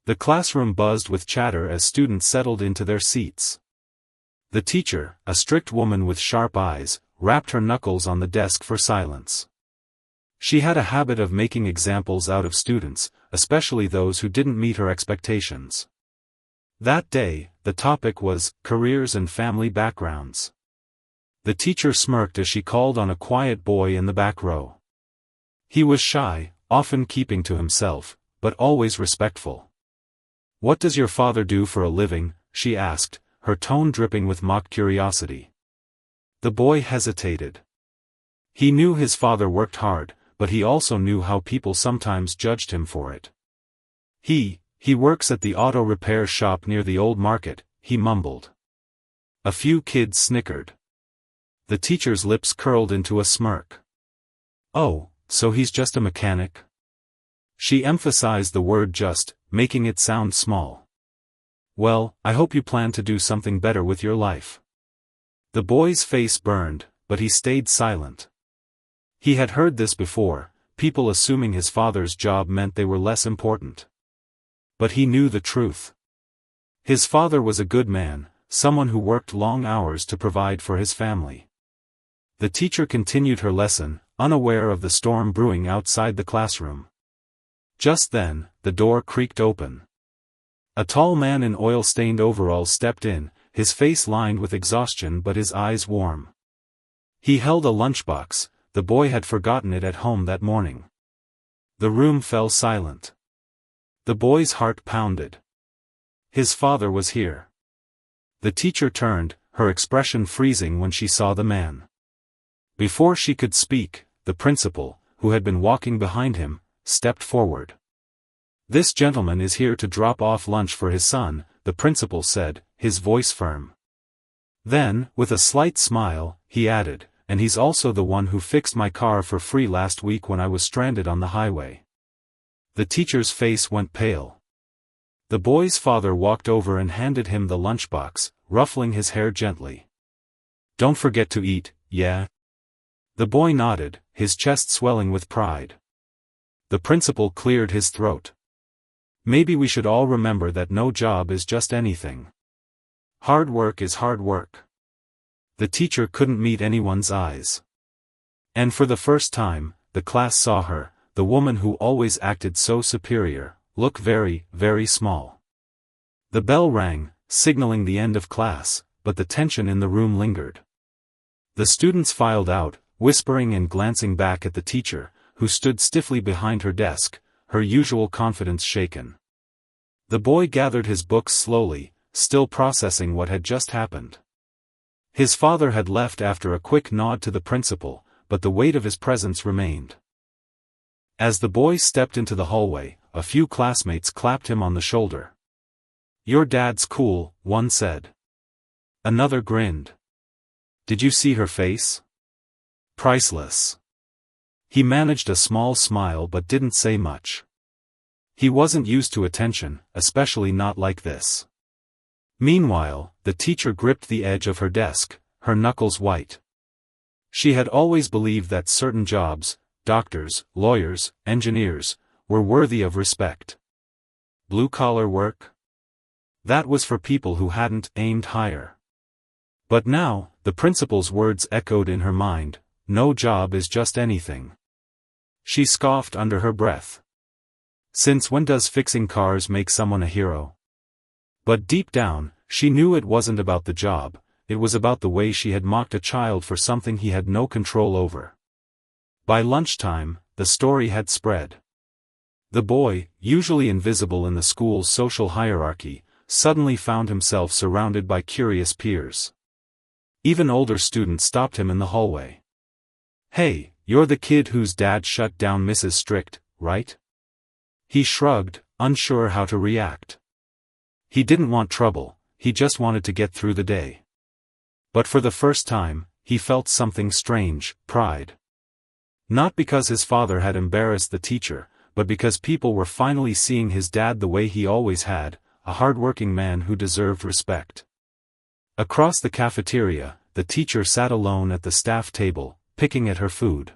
The classroom buzzed with chatter as students settled into their seats. The teacher, a strict woman with sharp eyes, rapped her knuckles on the desk for silence. She had a habit of making examples out of students, especially those who didn't meet her expectations. That day, the topic was careers and family backgrounds. The teacher smirked as she called on a quiet boy in the back row. He was shy, often keeping to himself, but always respectful. "What does your father do for a living?" she asked, her tone dripping with mock curiosity. The boy hesitated. He knew his father worked hard, but he also knew how people sometimes judged him for it. He works at the auto repair shop near the old market," he mumbled. A few kids snickered. The teacher's lips curled into a smirk. "Oh, so he's just a mechanic?" She emphasized the word just, making it sound small. "Well, I hope you plan to do something better with your life." The boy's face burned, but he stayed silent. He had heard this before, people assuming his father's job meant they were less important. But he knew the truth. His father was a good man, someone who worked long hours to provide for his family. The teacher continued her lesson, unaware of the storm brewing outside the classroom. Just then, the door creaked open. A tall man in oil-stained overalls stepped in, his face lined with exhaustion but his eyes warm. He held a lunchbox. The boy had forgotten it at home that morning. The room fell silent. The boy's heart pounded. His father was here. The teacher turned, her expression freezing when she saw the man. Before she could speak, the principal, who had been walking behind him, stepped forward. "This gentleman is here to drop off lunch for his son," the principal said, his voice firm. Then, with a slight smile, he added, "And he's also the one who fixed my car for free last week when I was stranded on the highway." The teacher's face went pale. The boy's father walked over and handed him the lunchbox, ruffling his hair gently. "Don't forget to eat, yeah?" The boy nodded, his chest swelling with pride. The principal cleared his throat. "Maybe we should all remember that no job is just anything. Hard work is hard work." The teacher couldn't meet anyone's eyes. And for the first time, the class saw her, the woman who always acted so superior, look very, very small. The bell rang, signaling the end of class, but the tension in the room lingered. The students filed out, whispering and glancing back at the teacher, who stood stiffly behind her desk, her usual confidence shaken. The boy gathered his books slowly, still processing what had just happened. His father had left after a quick nod to the principal, but the weight of his presence remained. As the boy stepped into the hallway, a few classmates clapped him on the shoulder. "Your dad's cool," one said. Another grinned. "Did you see her face? Priceless." He managed a small smile but didn't say much. He wasn't used to attention, especially not like this. Meanwhile, the teacher gripped the edge of her desk, her knuckles white. She had always believed that certain jobs, doctors, lawyers, engineers, were worthy of respect. Blue-collar work? That was for people who hadn't aimed higher. But now, the principal's words echoed in her mind, "No job is just anything." She scoffed under her breath. Since when does fixing cars make someone a hero? But deep down, she knew it wasn't about the job, it was about the way she had mocked a child for something he had no control over. By lunchtime, the story had spread. The boy, usually invisible in the school's social hierarchy, suddenly found himself surrounded by curious peers. Even older students stopped him in the hallway. "Hey, you're the kid whose dad shut down Mrs. Strict, right?" He shrugged, unsure how to react. He didn't want trouble, he just wanted to get through the day. But for the first time, he felt something strange, pride. Not because his father had embarrassed the teacher, but because people were finally seeing his dad the way he always had, a hard-working man who deserved respect. Across the cafeteria, the teacher sat alone at the staff table, picking at her food.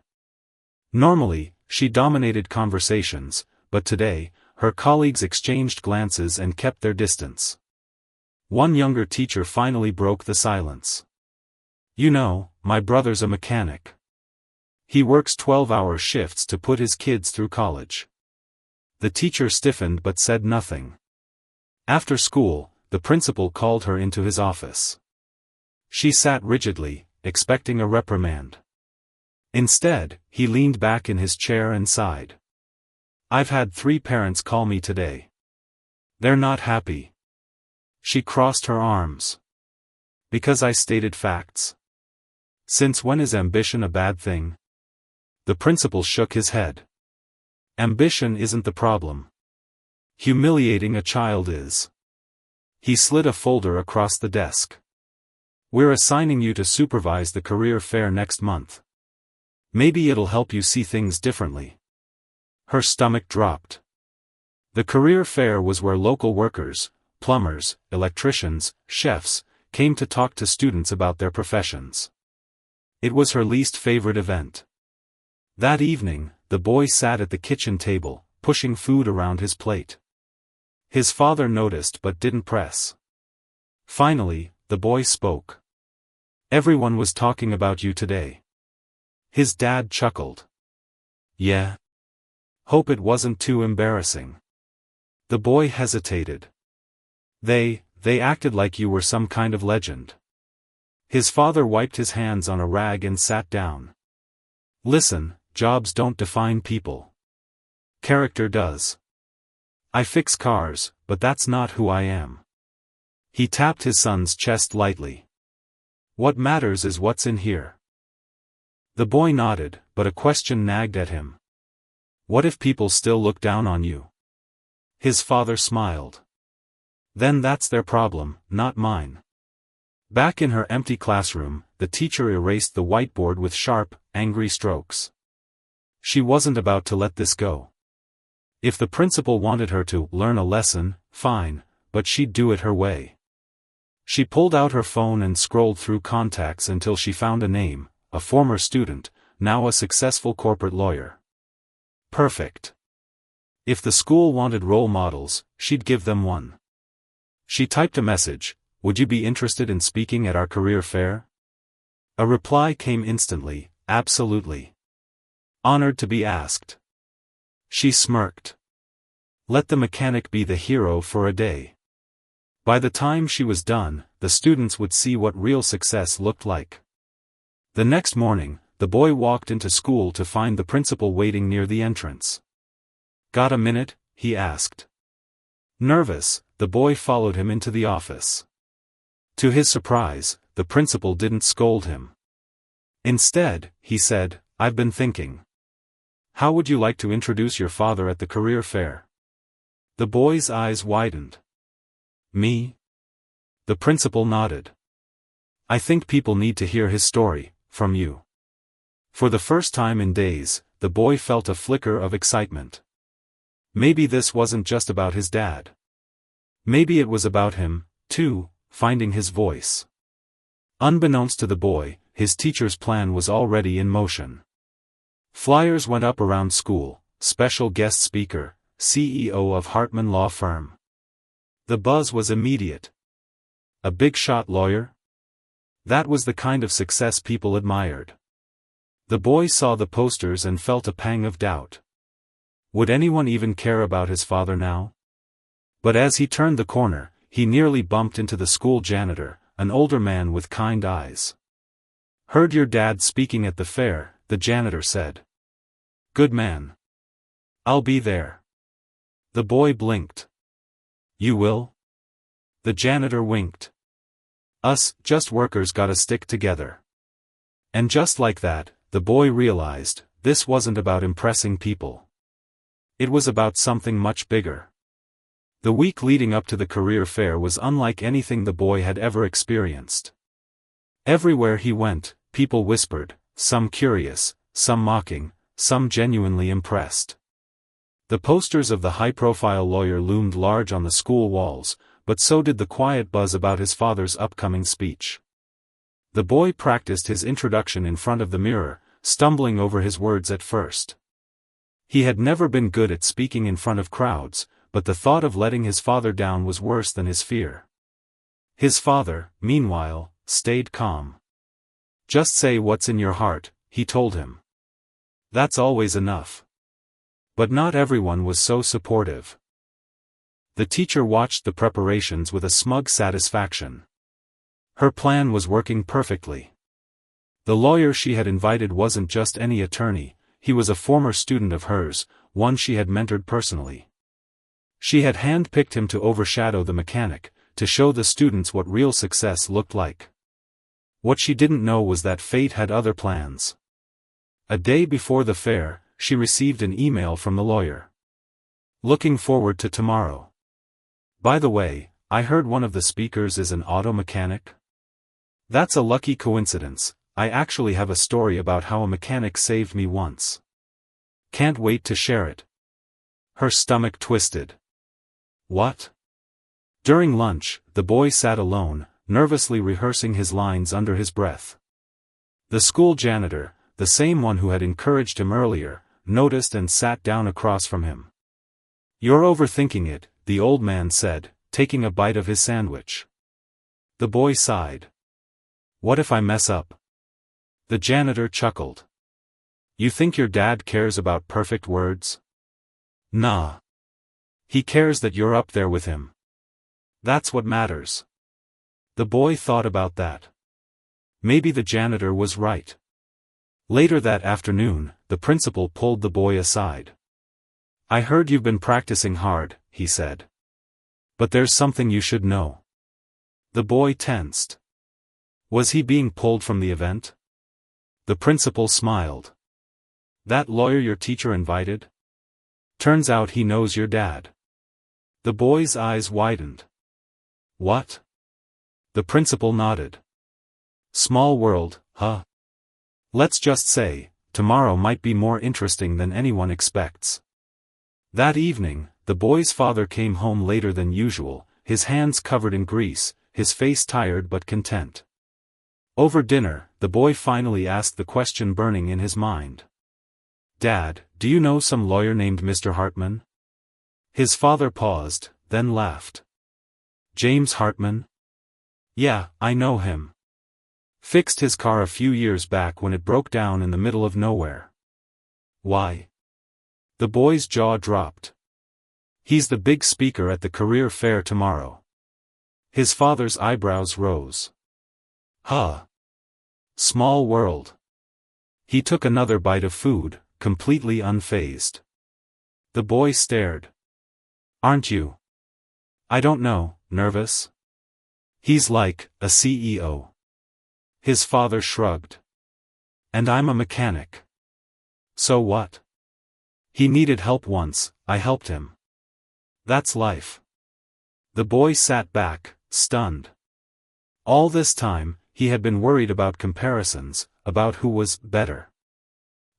Normally, she dominated conversations, but today, Her colleagues exchanged glances and kept their distance. One younger teacher finally broke the silence. "You know, my brother's a mechanic. He works 12-hour shifts to put his kids through college." The teacher stiffened but said nothing. After school, the principal called her into his office. She sat rigidly, expecting a reprimand. Instead, he leaned back in his chair and sighed. "I've had 3 parents call me today. They're not happy." She crossed her arms. "Because I stated facts. Since when is ambition a bad thing?" The principal shook his head. "Ambition isn't the problem. Humiliating a child is." He slid a folder across the desk. "We're assigning you to supervise the career fair next month. Maybe it'll help you see things differently." Her stomach dropped. The career fair was where local workers, plumbers, electricians, chefs, came to talk to students about their professions. It was her least favorite event. That evening, the boy sat at the kitchen table, pushing food around his plate. His father noticed but didn't press. Finally, the boy spoke. "Everyone was talking about you today." His dad chuckled. "Yeah? Hope it wasn't too embarrassing." The boy hesitated. They acted like you were some kind of legend." His father wiped his hands on a rag and sat down. "Listen, jobs don't define people. Character does. I fix cars, but that's not who I am." He tapped his son's chest lightly. "What matters is what's in here." The boy nodded, but a question nagged at him. "What if people still look down on you?" His father smiled. "Then that's their problem, not mine." Back in her empty classroom, the teacher erased the whiteboard with sharp, angry strokes. She wasn't about to let this go. If the principal wanted her to learn a lesson, fine, but she'd do it her way. She pulled out her phone and scrolled through contacts until she found a name, a former student, now a successful corporate lawyer. Perfect. If the school wanted role models, she'd give them one. She typed a message, "Would you be interested in speaking at our career fair?" A reply came instantly, "Absolutely. Honored to be asked." She smirked. Let the mechanic be the hero for a day. By the time she was done, the students would see what real success looked like. The next morning, the boy walked into school to find the principal waiting near the entrance. "Got a minute?" he asked. Nervous, the boy followed him into the office. To his surprise, the principal didn't scold him. Instead, he said, "I've been thinking. How would you like to introduce your father at the career fair?" The boy's eyes widened. "Me?" The principal nodded. "I think people need to hear his story, from you." For the first time in days, the boy felt a flicker of excitement. Maybe this wasn't just about his dad. Maybe it was about him, too, finding his voice. Unbeknownst to the boy, his teacher's plan was already in motion. Flyers went up around school, special guest speaker, CEO of Hartman Law Firm. The buzz was immediate. A big-shot lawyer? That was the kind of success people admired. The boy saw the posters and felt a pang of doubt. Would anyone even care about his father now? But as he turned the corner, he nearly bumped into the school janitor, an older man with kind eyes. "Heard your dad speaking at the fair," the janitor said. "Good man. I'll be there." The boy blinked. "You will?" The janitor winked. "Us, just workers gotta stick together." And just like that, the boy realized, this wasn't about impressing people. It was about something much bigger. The week leading up to the career fair was unlike anything the boy had ever experienced. Everywhere he went, people whispered, some curious, some mocking, some genuinely impressed. The posters of the high-profile lawyer loomed large on the school walls, but so did the quiet buzz about his father's upcoming speech. The boy practiced his introduction in front of the mirror, stumbling over his words at first. He had never been good at speaking in front of crowds, but the thought of letting his father down was worse than his fear. His father, meanwhile, stayed calm. "Just say what's in your heart," he told him. "That's always enough." But not everyone was so supportive. The teacher watched the preparations with a smug satisfaction. Her plan was working perfectly. The lawyer she had invited wasn't just any attorney, he was a former student of hers, one she had mentored personally. She had hand-picked him to overshadow the mechanic, to show the students what real success looked like. What she didn't know was that fate had other plans. A day before the fair, she received an email from the lawyer. "Looking forward to tomorrow. By the way, I heard one of the speakers is an auto mechanic. That's a lucky coincidence. I actually have a story about how a mechanic saved me once. Can't wait to share it." Her stomach twisted. What? During lunch, the boy sat alone, nervously rehearsing his lines under his breath. The school janitor, the same one who had encouraged him earlier, noticed and sat down across from him. "You're overthinking it," the old man said, taking a bite of his sandwich. The boy sighed. "What if I mess up?" The janitor chuckled. "You think your dad cares about perfect words? Nah. He cares that you're up there with him. That's what matters." The boy thought about that. Maybe the janitor was right. Later that afternoon, the principal pulled the boy aside. "I heard you've been practicing hard," he said. "But there's something you should know." The boy tensed. Was he being pulled from the event? The principal smiled. "That lawyer your teacher invited? Turns out he knows your dad." The boy's eyes widened. "What?" The principal nodded. "Small world, huh? Let's just say, tomorrow might be more interesting than anyone expects." That evening, the boy's father came home later than usual, his hands covered in grease, his face tired but content. Over dinner, the boy finally asked the question burning in his mind. "Dad, do you know some lawyer named Mr. Hartman?" His father paused, then laughed. "James Hartman? Yeah, I know him. Fixed his car a few years back when it broke down in the middle of nowhere." "Why?" The boy's jaw dropped. "He's the big speaker at the career fair tomorrow." His father's eyebrows rose. "Huh. Small world." He took another bite of food, completely unfazed. The boy stared. "Aren't you?" "I don't know, nervous?" "He's like a CEO." His father shrugged. "And I'm a mechanic. So what? He needed help once, I helped him. That's life." The boy sat back, stunned. All this time, he had been worried about comparisons, about who was better.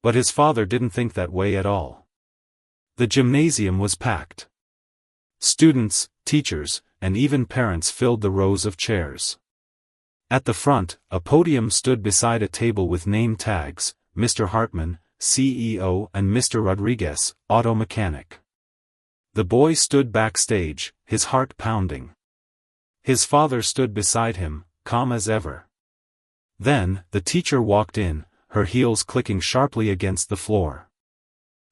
But his father didn't think that way at all. The gymnasium was packed. Students, teachers, and even parents filled the rows of chairs. At the front, a podium stood beside a table with name tags, Mr. Hartman, CEO, and Mr. Rodriguez, auto mechanic. The boy stood backstage, his heart pounding. His father stood beside him, calm as ever. Then, the teacher walked in, her heels clicking sharply against the floor.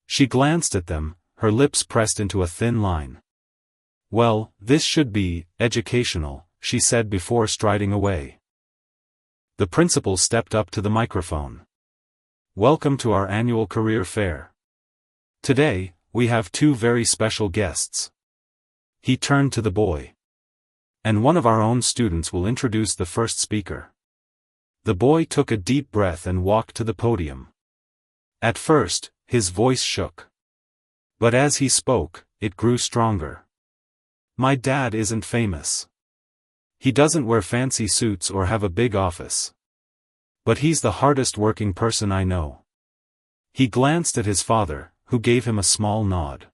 She glanced at them, her lips pressed into a thin line. "Well, this should be educational," she said before striding away. The principal stepped up to the microphone. "Welcome to our annual career fair. Today, we have two very special guests." He turned to the boy. "And one of our own students will introduce the first speaker." The boy took a deep breath and walked to the podium. At first, his voice shook. But as he spoke, it grew stronger. "My dad isn't famous. He doesn't wear fancy suits or have a big office. But he's the hardest working person I know." He glanced at his father, who gave him a small nod.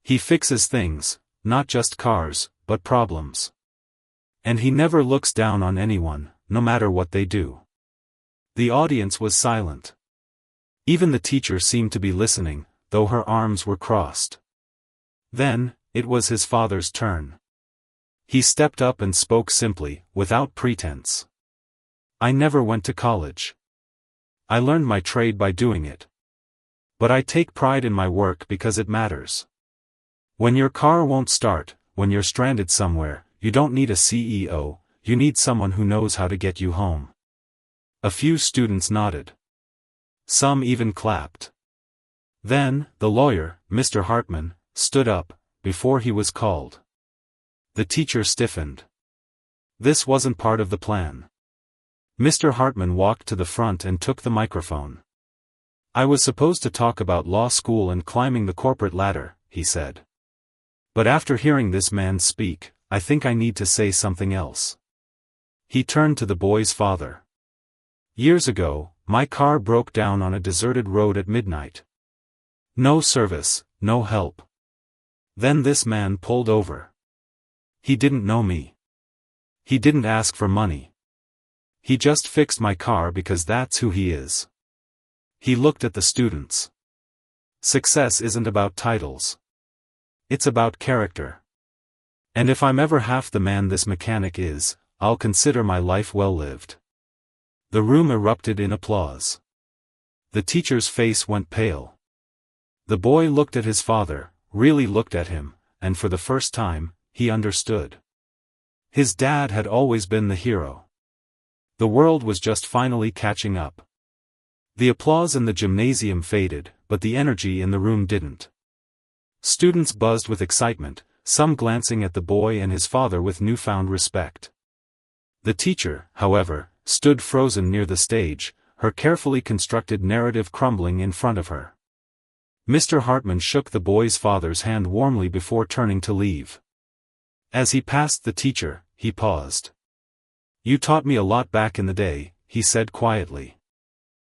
"He fixes things, not just cars, but problems. And he never looks down on anyone, no matter what they do." The audience was silent. Even the teacher seemed to be listening, though her arms were crossed. Then, it was his father's turn. He stepped up and spoke simply, without pretense. I never went to college. I learned my trade by doing it. But I take pride in my work because it matters. When your car won't start, when you're stranded somewhere, you don't need a CEO, you need someone who knows how to get you home. A few students nodded. Some even clapped. Then, the lawyer, Mr. Hartman, stood up, before he was called. The teacher stiffened. This wasn't part of the plan. Mr. Hartman walked to the front and took the microphone. I was supposed to talk about law school and climbing the corporate ladder, he said. But after hearing this man speak, I think I need to say something else. He turned to the boy's father. Years ago, my car broke down on a deserted road at midnight. No service, no help. Then this man pulled over. He didn't know me. He didn't ask for money. He just fixed my car because that's who he is. He looked at the students. Success isn't about titles. It's about character. And if I'm ever half the man this mechanic is, I'll consider my life well lived. The room erupted in applause. The teacher's face went pale. The boy looked at his father, really looked at him, and for the first time, he understood. His dad had always been the hero. The world was just finally catching up. The applause in the gymnasium faded, but the energy in the room didn't. Students buzzed with excitement, some glancing at the boy and his father with newfound respect. The teacher, however, stood frozen near the stage, her carefully constructed narrative crumbling in front of her. Mr. Hartman shook the boy's father's hand warmly before turning to leave. As he passed the teacher, he paused. You taught me a lot back in the day, he said quietly.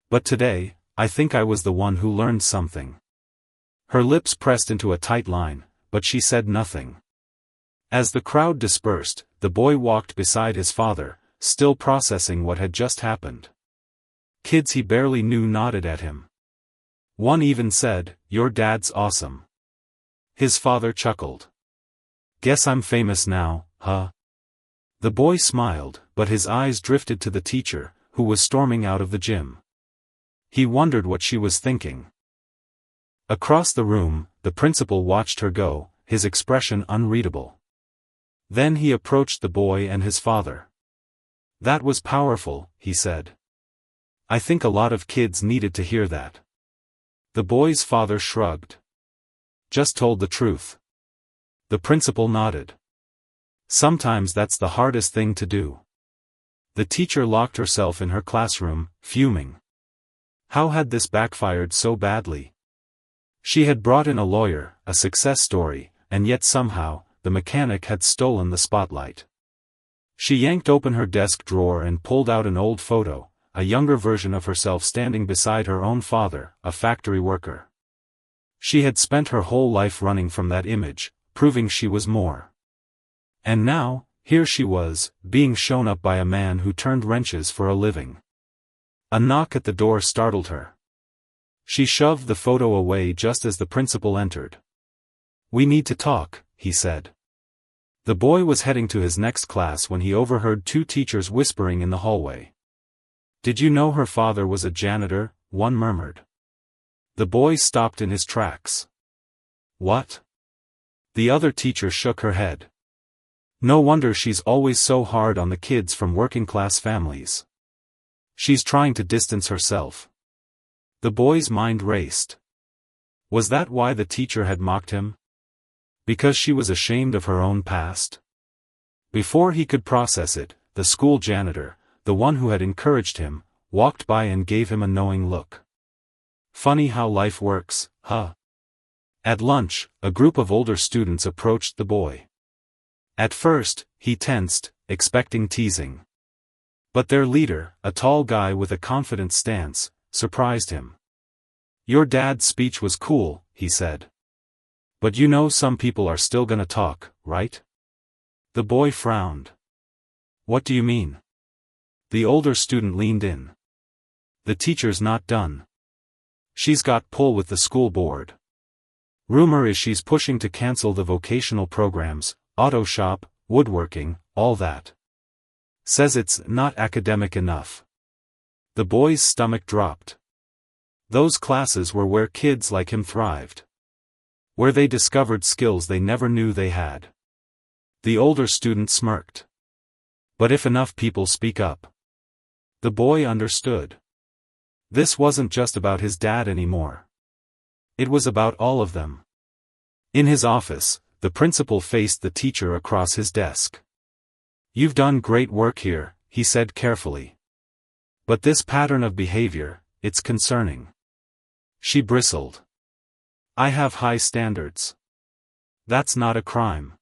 But today, I think I was the one who learned something. Her lips pressed into a tight line, but she said nothing. As the crowd dispersed, the boy walked beside his father, still processing what had just happened. Kids he barely knew nodded at him. One even said, "Your dad's awesome." His father chuckled. Guess I'm famous now, huh? The boy smiled, but his eyes drifted to the teacher, who was storming out of the gym. He wondered what she was thinking. Across the room, the principal watched her go, his expression unreadable. Then he approached the boy and his father. That was powerful, he said. I think a lot of kids needed to hear that. The boy's father shrugged. Just told the truth. The principal nodded. Sometimes that's the hardest thing to do. The teacher locked herself in her classroom, fuming. How had this backfired so badly? She had brought in a lawyer, a success story, and yet somehow, the mechanic had stolen the spotlight. She yanked open her desk drawer and pulled out an old photo, a younger version of herself standing beside her own father, a factory worker. She had spent her whole life running from that image, proving she was more. And now, here she was, being shown up by a man who turned wrenches for a living. A knock at the door startled her. She shoved the photo away just as the principal entered. We need to talk, he said. The boy was heading to his next class when he overheard two teachers whispering in the hallway. Did you know her father was a janitor? One murmured. The boy stopped in his tracks. What? The other teacher shook her head. No wonder she's always so hard on the kids from working-class families. She's trying to distance herself. The boy's mind raced. Was that why the teacher had mocked him? Because she was ashamed of her own past? Before he could process it, the school janitor, the one who had encouraged him, walked by and gave him a knowing look. Funny how life works, huh? At lunch, a group of older students approached the boy. At first, he tensed, expecting teasing. But their leader, a tall guy with a confident stance, surprised him. Your dad's speech was cool, he said. But you know some people are still gonna talk, right? The boy frowned. What do you mean? The older student leaned in. The teacher's not done. She's got pull with the school board. Rumor is she's pushing to cancel the vocational programs, auto shop, woodworking, all that. Says it's not academic enough. The boy's stomach dropped. Those classes were where kids like him thrived. Where they discovered skills they never knew they had. The older student smirked. But if enough people speak up. The boy understood. This wasn't just about his dad anymore. It was about all of them. In his office, the principal faced the teacher across his desk. "You've done great work here," he said carefully. "But this pattern of behavior, it's concerning." She bristled. "I have high standards. That's not a crime."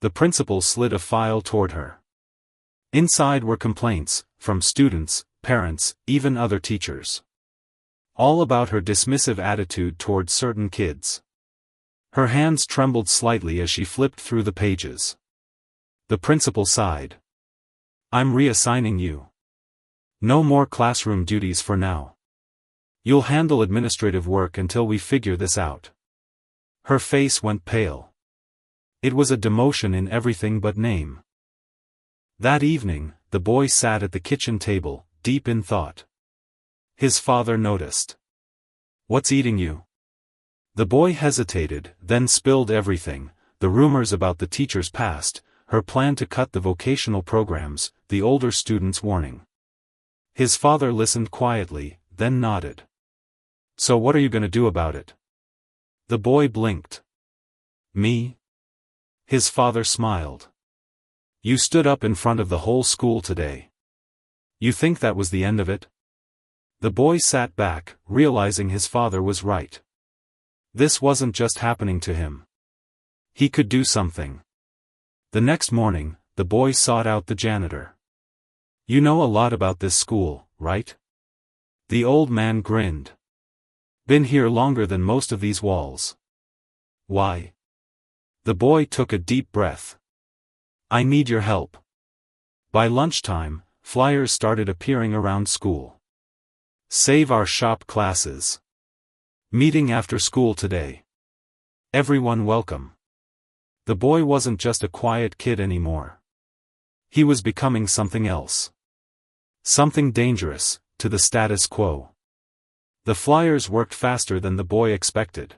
The principal slid a file toward her. Inside were complaints, from students, parents, even other teachers. All about her dismissive attitude toward certain kids. Her hands trembled slightly as she flipped through the pages. The principal sighed. "I'm reassigning you. No more classroom duties for now. You'll handle administrative work until we figure this out." Her face went pale. It was a demotion in everything but name. That evening, the boy sat at the kitchen table, deep in thought. His father noticed. "What's eating you?" The boy hesitated, then spilled everything, the rumors about the teacher's past, her plan to cut the vocational programs, the older students' warning. His father listened quietly, then nodded. "So what are you going to do about it?" The boy blinked. "Me?" His father smiled. "You stood up in front of the whole school today. You think that was the end of it?" The boy sat back, realizing his father was right. This wasn't just happening to him. He could do something. The next morning, the boy sought out the janitor. "You know a lot about this school, right?" The old man grinned. "Been here longer than most of these walls." "Why?" The boy took a deep breath. "I need your help." By lunchtime, flyers started appearing around school. "Save our shop classes. Meeting after school today. Everyone welcome." The boy wasn't just a quiet kid anymore. He was becoming something else. Something dangerous, to the status quo. The flyers worked faster than the boy expected.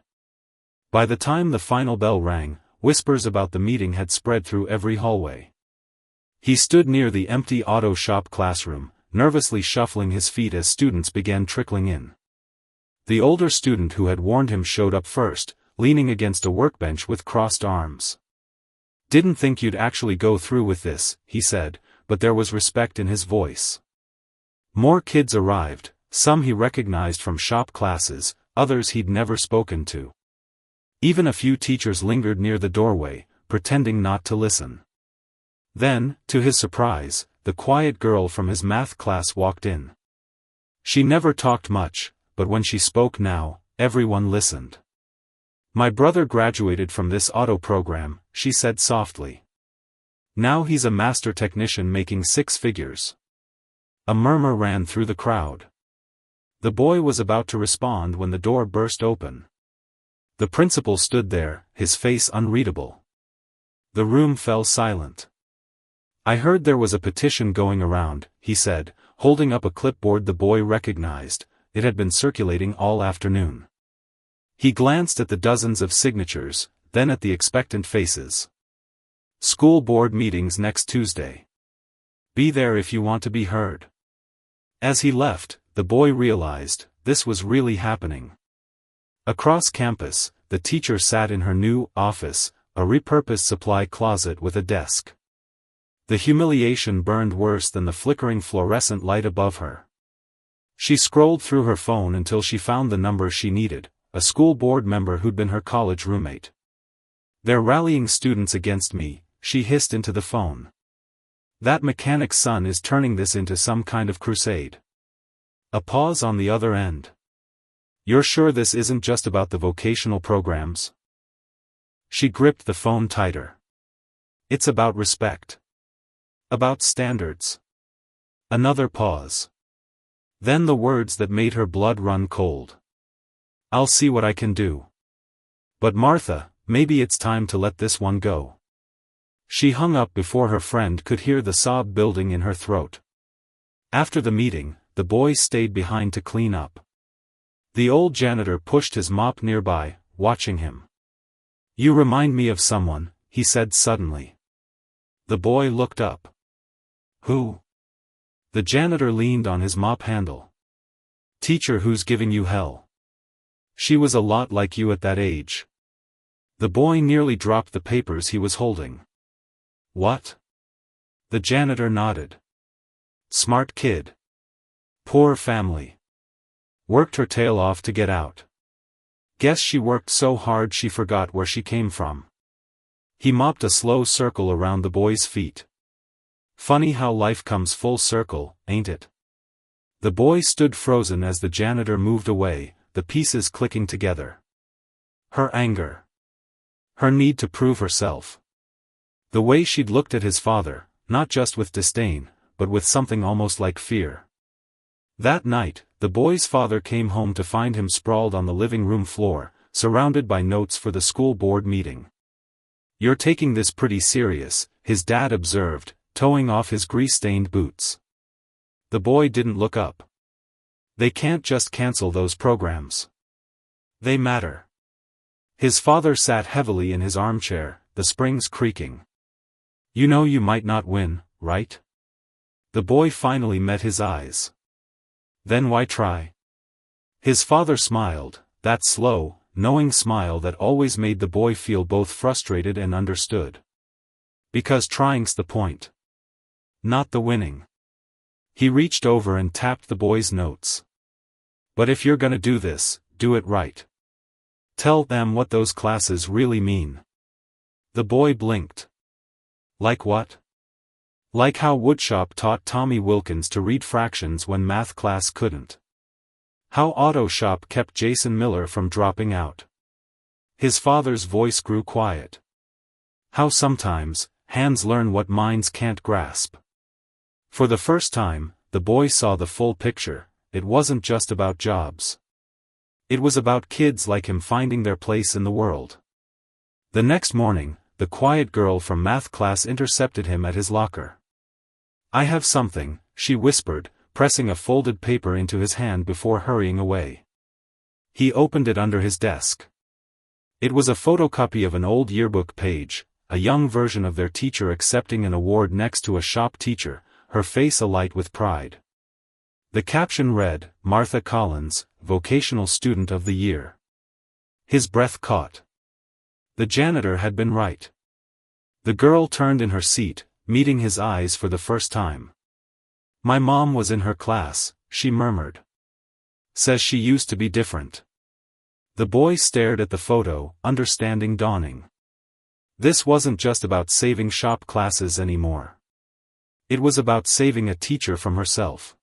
By the time the final bell rang, whispers about the meeting had spread through every hallway. He stood near the empty auto shop classroom, nervously shuffling his feet as students began trickling in. The older student who had warned him showed up first, leaning against a workbench with crossed arms. "Didn't think you'd actually go through with this," he said, but there was respect in his voice. More kids arrived, some he recognized from shop classes, others he'd never spoken to. Even a few teachers lingered near the doorway, pretending not to listen. Then, to his surprise, the quiet girl from his math class walked in. She never talked much, but when she spoke now, everyone listened. "My brother graduated from this auto program," she said softly. "Now he's a master technician making 6 figures." A murmur ran through the crowd. The boy was about to respond when the door burst open. The principal stood there, his face unreadable. The room fell silent. "I heard there was a petition going around," he said, holding up a clipboard the boy recognized. It had been circulating all afternoon. He glanced at the dozens of signatures, then at the expectant faces. "School board meetings next Tuesday. Be there if you want to be heard." As he left, the boy realized, this was really happening. Across campus, the teacher sat in her new office, a repurposed supply closet with a desk. The humiliation burned worse than the flickering fluorescent light above her. She scrolled through her phone until she found the number she needed, a school board member who'd been her college roommate. "They're rallying students against me," she hissed into the phone. "That mechanic's son is turning this into some kind of crusade." A pause on the other end. "You're sure this isn't just about the vocational programs?" She gripped the phone tighter. "It's about respect. About standards." Another pause. Then the words that made her blood run cold. "I'll see what I can do." But Martha, maybe it's time to let this one go. She hung up before her friend could hear the sob building in her throat. After the meeting, the boys stayed behind to clean up. The old janitor pushed his mop nearby, watching him. "You remind me of someone," he said suddenly. The boy looked up. "Who?" The janitor leaned on his mop handle. "Teacher who's giving you hell. She was a lot like you at that age." The boy nearly dropped the papers he was holding. "What?" The janitor nodded. "Smart kid. Poor family. Worked her tail off to get out. Guess she worked so hard she forgot where she came from." He mopped a slow circle around the boy's feet. "Funny how life comes full circle, ain't it?" The boy stood frozen as the janitor moved away, the pieces clicking together. Her anger. Her need to prove herself. The way she'd looked at his father, not just with disdain, but with something almost like fear. That night, the boy's father came home to find him sprawled on the living room floor, surrounded by notes for the school board meeting. "You're taking this pretty serious," his dad observed, toeing off his grease-stained boots. The boy didn't look up. "They can't just cancel those programs. They matter." His father sat heavily in his armchair, the springs creaking. "You know you might not win, right?" The boy finally met his eyes. "Then why try?" His father smiled, that slow, knowing smile that always made the boy feel both frustrated and understood. "Because trying's the point. Not the winning." He reached over and tapped the boy's notes. "But if you're gonna do this, do it right. Tell them what those classes really mean." The boy blinked. "Like what?" "Like how woodshop taught Tommy Wilkins to read fractions when math class couldn't. How auto shop kept Jason Miller from dropping out." His father's voice grew quiet. "How sometimes, hands learn what minds can't grasp." For the first time, the boy saw the full picture. It wasn't just about jobs. It was about kids like him finding their place in the world. The next morning, the quiet girl from math class intercepted him at his locker. "I have something," she whispered, pressing a folded paper into his hand before hurrying away. He opened it under his desk. It was a photocopy of an old yearbook page, a young version of their teacher accepting an award next to a shop teacher, her face alight with pride. The caption read, "Martha Collins, Vocational Student of the Year." His breath caught. The janitor had been right. The girl turned in her seat, meeting his eyes for the first time. "My mom was in her class," she murmured. "Says she used to be different." The boy stared at the photo, understanding dawning. This wasn't just about saving shop classes anymore. It was about saving a teacher from herself.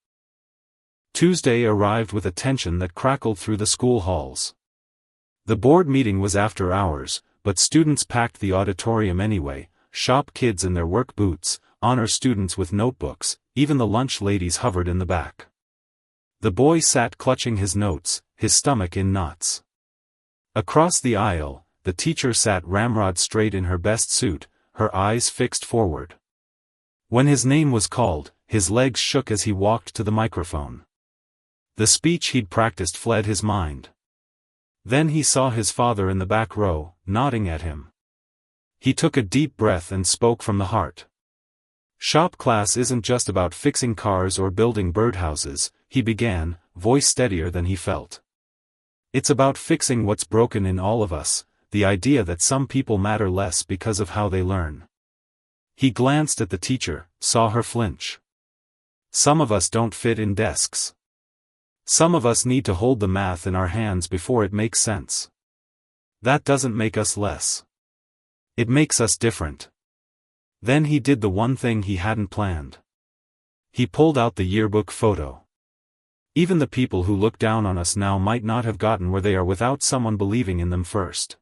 Tuesday arrived with a tension that crackled through the school halls. The board meeting was after hours, but students packed the auditorium anyway, shop kids in their work boots, honor students with notebooks, even the lunch ladies hovered in the back. The boy sat clutching his notes, his stomach in knots. Across the aisle, the teacher sat ramrod straight in her best suit, her eyes fixed forward. When his name was called, his legs shook as he walked to the microphone. The speech he'd practiced fled his mind. Then he saw his father in the back row, nodding at him. He took a deep breath and spoke from the heart. "Shop class isn't just about fixing cars or building birdhouses," he began, voice steadier than he felt. "It's about fixing what's broken in all of us, the idea that some people matter less because of how they learn." He glanced at the teacher, saw her flinch. "Some of us don't fit in desks. Some of us need to hold the math in our hands before it makes sense. That doesn't make us less. It makes us different." Then he did the one thing he hadn't planned. He pulled out the yearbook photo. Even the people who look down on us now might not have gotten where they are without someone believing in them first.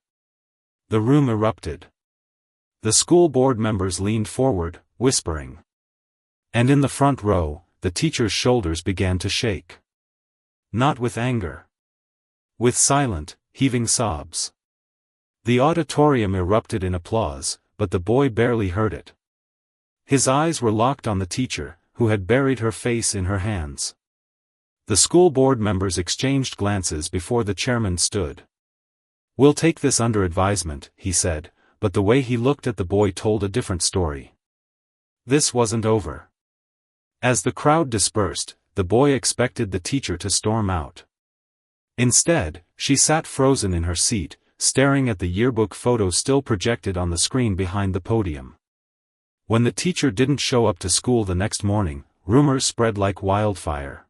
The room erupted. The school board members leaned forward, whispering. And in the front row, the teacher's shoulders began to shake. Not with anger. With silent, heaving sobs. The auditorium erupted in applause, but the boy barely heard it. His eyes were locked on the teacher, who had buried her face in her hands. The school board members exchanged glances before the chairman stood. "We'll take this under advisement," he said, but the way he looked at the boy told a different story. This wasn't over. As the crowd dispersed, the boy expected the teacher to storm out. Instead, she sat frozen in her seat, staring at the yearbook photo still projected on the screen behind the podium. When the teacher didn't show up to school the next morning, rumors spread like wildfire.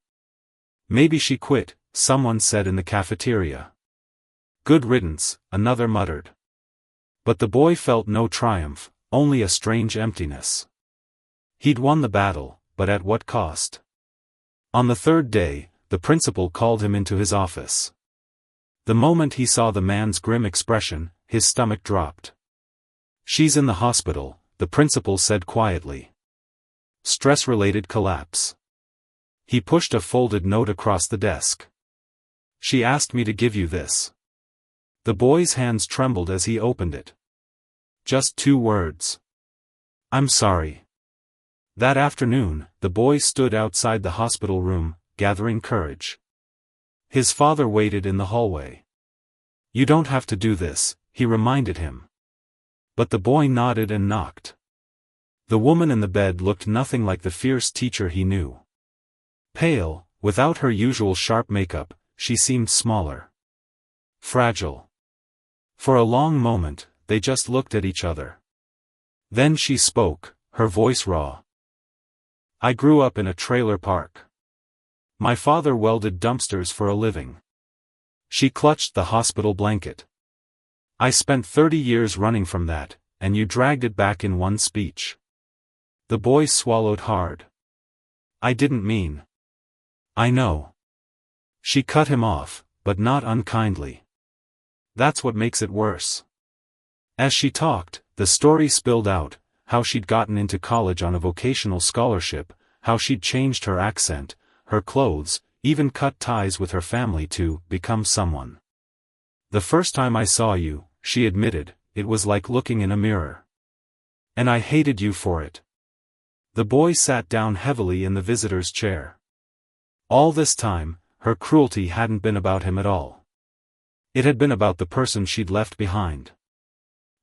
"Maybe she quit," someone said in the cafeteria. "Good riddance," another muttered. But the boy felt no triumph, only a strange emptiness. He'd won the battle, but at what cost? On the third day, the principal called him into his office. The moment he saw the man's grim expression, his stomach dropped. "She's in the hospital," the principal said quietly. "Stress-related collapse." He pushed a folded note across the desk. "She asked me to give you this." The boy's hands trembled as he opened it. Just 2 words. "I'm sorry." That afternoon, the boy stood outside the hospital room, gathering courage. His father waited in the hallway. "You don't have to do this," he reminded him. But the boy nodded and knocked. The woman in the bed looked nothing like the fierce teacher he knew. Pale, without her usual sharp makeup, she seemed smaller. Fragile. For a long moment, they just looked at each other. Then she spoke, her voice raw. "I grew up in a trailer park. My father welded dumpsters for a living." She clutched the hospital blanket. "I spent 30 years running from that, and you dragged it back in one speech." The boy swallowed hard. "I didn't mean." "I know." She cut him off, but not unkindly. "That's what makes it worse." As she talked, the story spilled out, how she'd gotten into college on a vocational scholarship, how she'd changed her accent, her clothes, even cut ties with her family to become someone. "The first time I saw you," she admitted, "it was like looking in a mirror. And I hated you for it." The boy sat down heavily in the visitor's chair. All this time, her cruelty hadn't been about him at all. It had been about the person she'd left behind.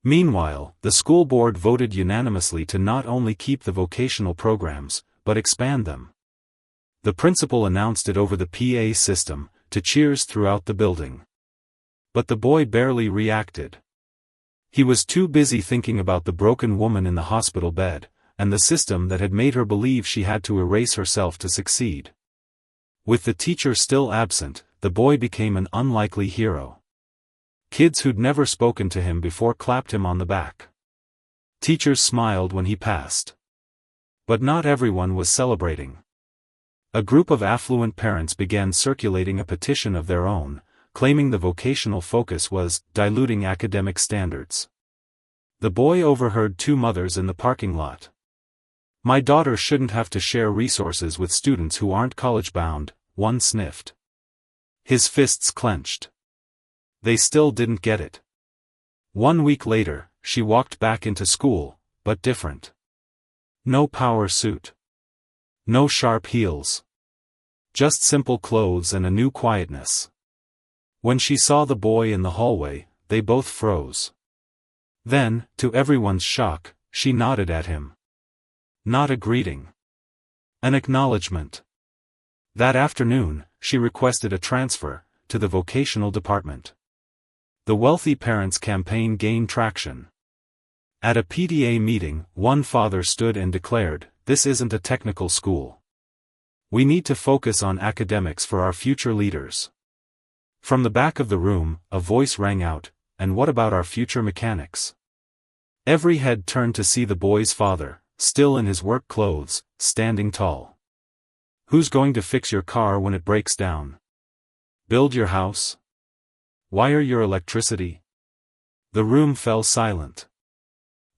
Meanwhile, the school board voted unanimously to not only keep the vocational programs, but expand them. The principal announced it over the PA system, to cheers throughout the building. But the boy barely reacted. He was too busy thinking about the broken woman in the hospital bed, and the system that had made her believe she had to erase herself to succeed. With the teacher still absent, the boy became an unlikely hero. Kids who'd never spoken to him before clapped him on the back. Teachers smiled when he passed. But not everyone was celebrating. A group of affluent parents began circulating a petition of their own, claiming the vocational focus was diluting academic standards. The boy overheard 2 mothers in the parking lot. "My daughter shouldn't have to share resources with students who aren't college-bound," one sniffed. His fists clenched. They still didn't get it. 1 week later, she walked back into school, but different. No power suit. No sharp heels. Just simple clothes and a new quietness. When she saw the boy in the hallway, they both froze. Then, to everyone's shock, she nodded at him. Not a greeting. An acknowledgement. That afternoon, she requested a transfer to the vocational department. The wealthy parents' campaign gained traction. At a PTA meeting, one father stood and declared, "This isn't a technical school. We need to focus on academics for our future leaders." From the back of the room, a voice rang out, "And what about our future mechanics?" Every head turned to see the boy's father, still in his work clothes, standing tall. "Who's going to fix your car when it breaks down? Build your house? Wire your electricity?" The room fell silent.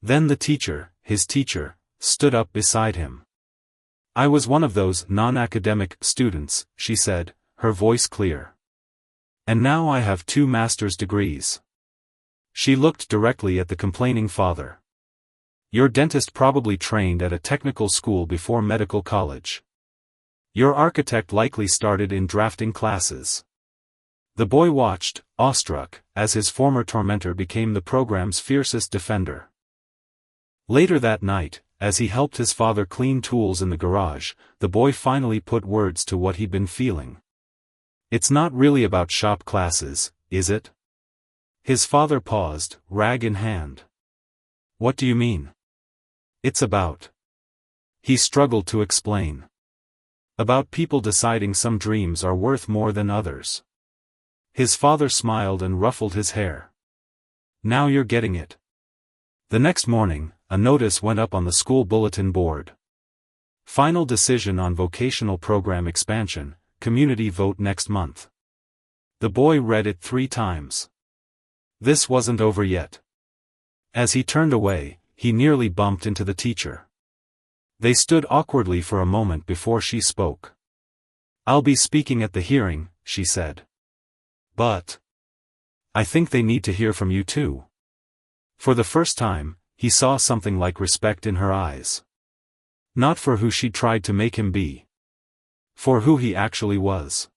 Then the teacher, his teacher, stood up beside him. "I was one of those non-academic students," she said, her voice clear. "And now I have 2 master's degrees. She looked directly at the complaining father. Your dentist probably trained at a technical school before medical college. Your architect likely started in drafting classes. The boy watched, awestruck, as his former tormentor became the program's fiercest defender. Later that night, as he helped his father clean tools in the garage, the boy finally put words to what he'd been feeling. It's not really about shop classes, is it? His father paused, rag in hand. What do you mean? It's about. He struggled to explain. About people deciding some dreams are worth more than others. His father smiled and ruffled his hair. Now you're getting it. The next morning, a notice went up on the school bulletin board. Final decision on vocational program expansion, community vote next month. The boy read it 3 times. This wasn't over yet. As he turned away, he nearly bumped into the teacher. They stood awkwardly for a moment before she spoke. I'll be speaking at the hearing, she said. But I think they need to hear from you too. For the first time, he saw something like respect in her eyes. Not for who she tried to make him be. For who he actually was.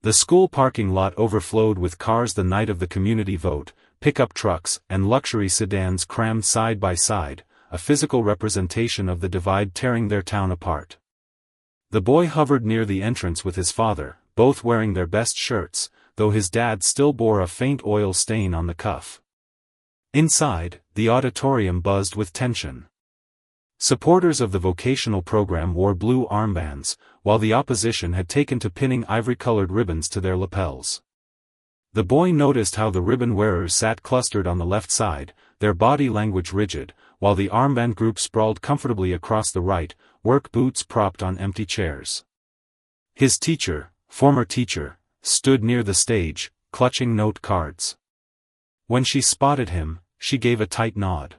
The school parking lot overflowed with cars the night of the community vote, pickup trucks and luxury sedans crammed side by side, a physical representation of the divide tearing their town apart. The boy hovered near the entrance with his father, both wearing their best shirts, though his dad still bore a faint oil stain on the cuff. Inside, the auditorium buzzed with tension. Supporters of the vocational program wore blue armbands, while the opposition had taken to pinning ivory-colored ribbons to their lapels. The boy noticed how the ribbon wearers sat clustered on the left side, their body language rigid, while the armband group sprawled comfortably across the right, work boots propped on empty chairs. His teacher, former teacher, stood near the stage, clutching note cards. When she spotted him, she gave a tight nod.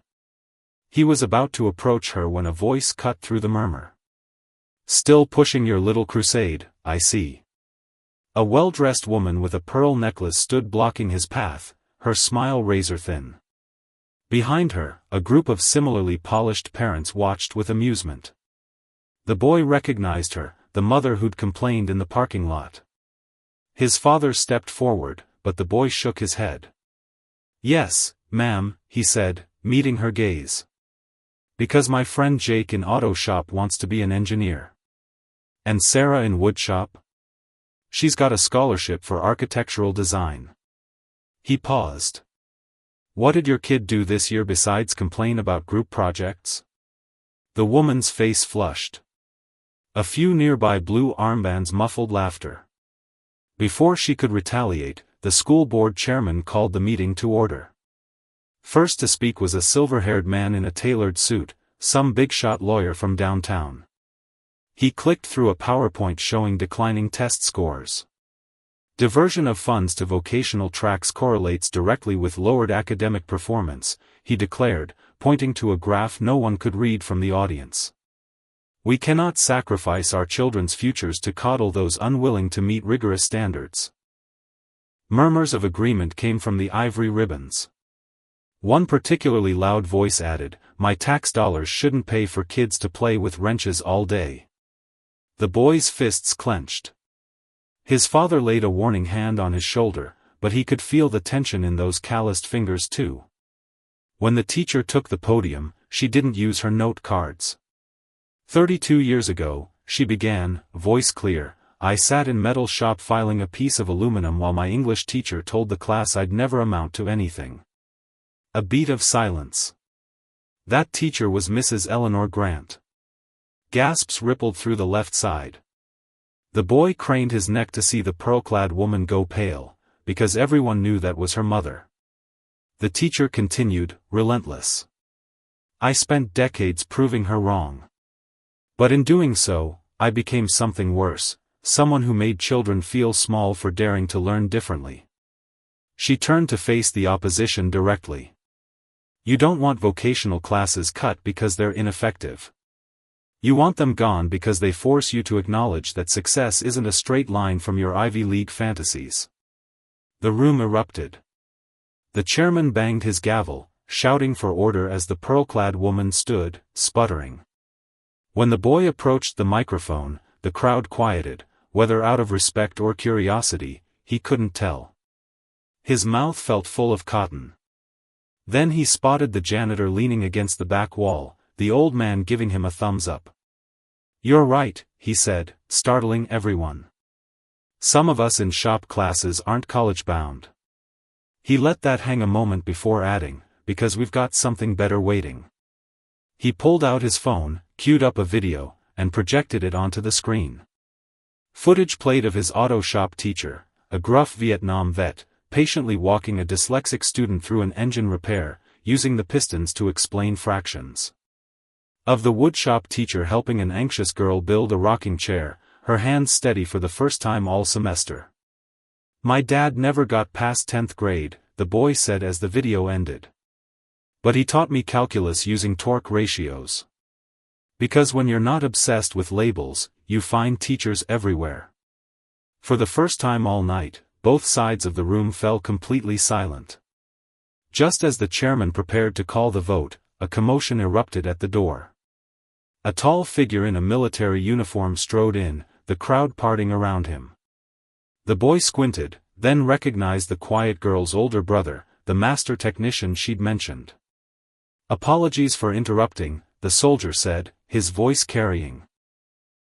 He was about to approach her when a voice cut through the murmur. Still pushing your little crusade, I see. A well-dressed woman with a pearl necklace stood blocking his path, her smile razor-thin. Behind her, a group of similarly polished parents watched with amusement. The boy recognized her, the mother who'd complained in the parking lot. His father stepped forward, but the boy shook his head. Yes, ma'am, he said, meeting her gaze. Because my friend Jake in auto shop wants to be an engineer. And Sarah in wood shop? She's got a scholarship for architectural design. He paused. What did your kid do this year besides complain about group projects? The woman's face flushed. A few nearby blue armbands muffled laughter. Before she could retaliate, the school board chairman called the meeting to order. First to speak was a silver-haired man in a tailored suit, some big-shot lawyer from downtown. He clicked through a PowerPoint showing declining test scores. Diversion of funds to vocational tracks correlates directly with lowered academic performance, he declared, pointing to a graph no one could read from the audience. We cannot sacrifice our children's futures to coddle those unwilling to meet rigorous standards. Murmurs of agreement came from the ivory ribbons. One particularly loud voice added, my tax dollars shouldn't pay for kids to play with wrenches all day. The boy's fists clenched. His father laid a warning hand on his shoulder, but he could feel the tension in those calloused fingers too. When the teacher took the podium, she didn't use her note cards. 32 years ago, she began, voice clear, I sat in metal shop filing a piece of aluminum while my English teacher told the class I'd never amount to anything. A beat of silence. That teacher was Mrs. Eleanor Grant. Gasps rippled through the left side. The boy craned his neck to see the pearl-clad woman go pale, because everyone knew that was her mother. The teacher continued, relentless. I spent decades proving her wrong. But in doing so, I became something worse, someone who made children feel small for daring to learn differently. She turned to face the opposition directly. You don't want vocational classes cut because they're ineffective. You want them gone because they force you to acknowledge that success isn't a straight line from your Ivy League fantasies. The room erupted. The chairman banged his gavel, shouting for order as the pearl-clad woman stood, sputtering. When the boy approached the microphone, the crowd quieted, whether out of respect or curiosity, he couldn't tell. His mouth felt full of cotton. Then he spotted the janitor leaning against the back wall, the old man giving him a thumbs up. "You're right," he said, startling everyone. "Some of us in shop classes aren't college-bound." He let that hang a moment before adding, "because we've got something better waiting." He pulled out his phone, queued up a video, and projected it onto the screen. Footage played of his auto shop teacher, a gruff Vietnam vet, patiently walking a dyslexic student through an engine repair, using the pistons to explain fractions. Of the woodshop teacher helping an anxious girl build a rocking chair, her hands steady for the first time all semester. "My dad never got past 10th grade, the boy said as the video ended. "But he taught me calculus using torque ratios." Because when you're not obsessed with labels, you find teachers everywhere. For the first time all night, both sides of the room fell completely silent. Just as the chairman prepared to call the vote, a commotion erupted at the door. A tall figure in a military uniform strode in, the crowd parting around him. The boy squinted, then recognized the quiet girl's older brother, the master technician she'd mentioned. "Apologies for interrupting," the soldier said, his voice carrying.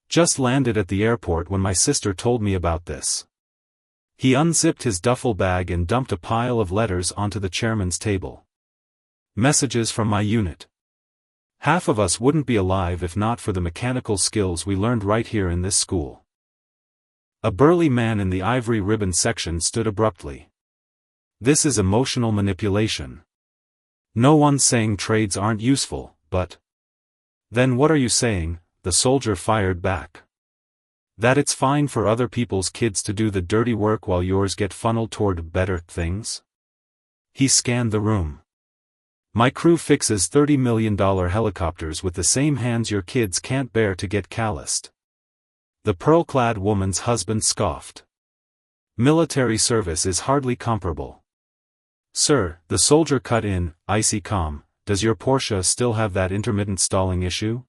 "Just landed at the airport when my sister told me about this." He unzipped his duffel bag and dumped a pile of letters onto the chairman's table. "Messages from my unit. Half of us wouldn't be alive if not for the mechanical skills we learned right here in this school." A burly man in the ivory ribbon section stood abruptly. "This is emotional manipulation. No one's saying trades aren't useful, but..." "Then what are you saying?" the soldier fired back. "That it's fine for other people's kids to do the dirty work while yours get funneled toward better things?" He scanned the room. "My crew fixes $30 million helicopters with the same hands your kids can't bear to get calloused." The pearl-clad woman's husband scoffed. "Military service is hardly comparable." "Sir," the soldier cut in, icy calm, "does your Porsche still have that intermittent stalling issue?"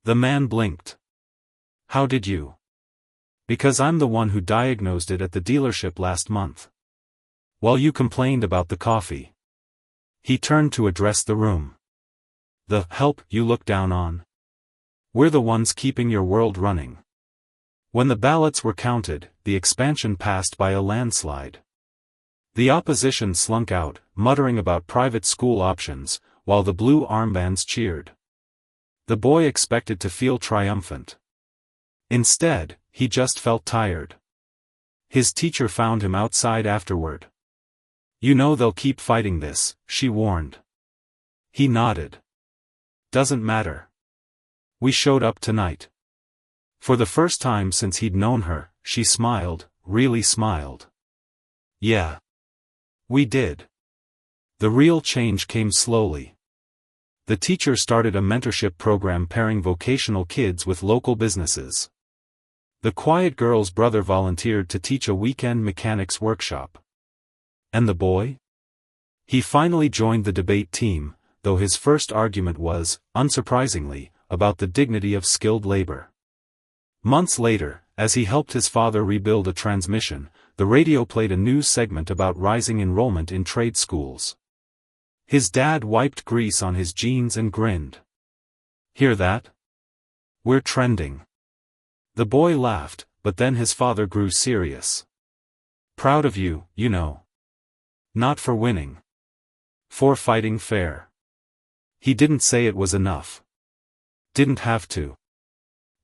The man blinked. "How did you?" "Because I'm the one who diagnosed it at the dealership last month. While you complained about the coffee." He turned to address the room. "The help you look down on? We're the ones keeping your world running." When the ballots were counted, the expansion passed by a landslide. The opposition slunk out, muttering about private school options, while the blue armbands cheered. The boy expected to feel triumphant. Instead, he just felt tired. His teacher found him outside afterward. "You know they'll keep fighting this," she warned. He nodded. "Doesn't matter. We showed up tonight." For the first time since he'd known her, she smiled, really smiled. "Yeah. We did." The real change came slowly. The teacher started a mentorship program pairing vocational kids with local businesses. The quiet girl's brother volunteered to teach a weekend mechanics workshop. And the boy? He finally joined the debate team, though his first argument was, unsurprisingly, about the dignity of skilled labor. Months later, as he helped his father rebuild a transmission, the radio played a news segment about rising enrollment in trade schools. His dad wiped grease on his jeans and grinned. "Hear that? We're trending." The boy laughed, but then his father grew serious. "Proud of you, you know. Not for winning. For fighting fair." He didn't say it was enough. Didn't have to.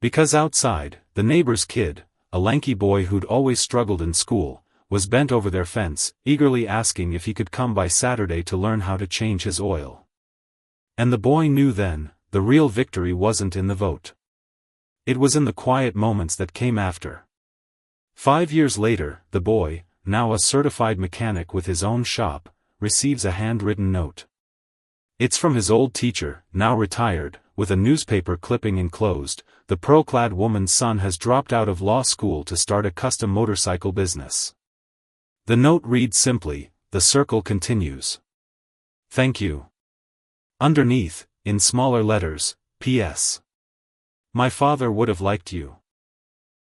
Because outside, the neighbor's kid, a lanky boy who'd always struggled in school, was bent over their fence, eagerly asking if he could come by Saturday to learn how to change his oil. And the boy knew then, the real victory wasn't in the vote. It was in the quiet moments that came after. 5 years later, the boy, now a certified mechanic with his own shop, receives a handwritten note. It's from his old teacher, now retired, with a newspaper clipping enclosed. The pearl-clad woman's son has dropped out of law school to start a custom motorcycle business. The note reads simply, the circle continues. Thank you. Underneath, in smaller letters, P.S. My father would have liked you.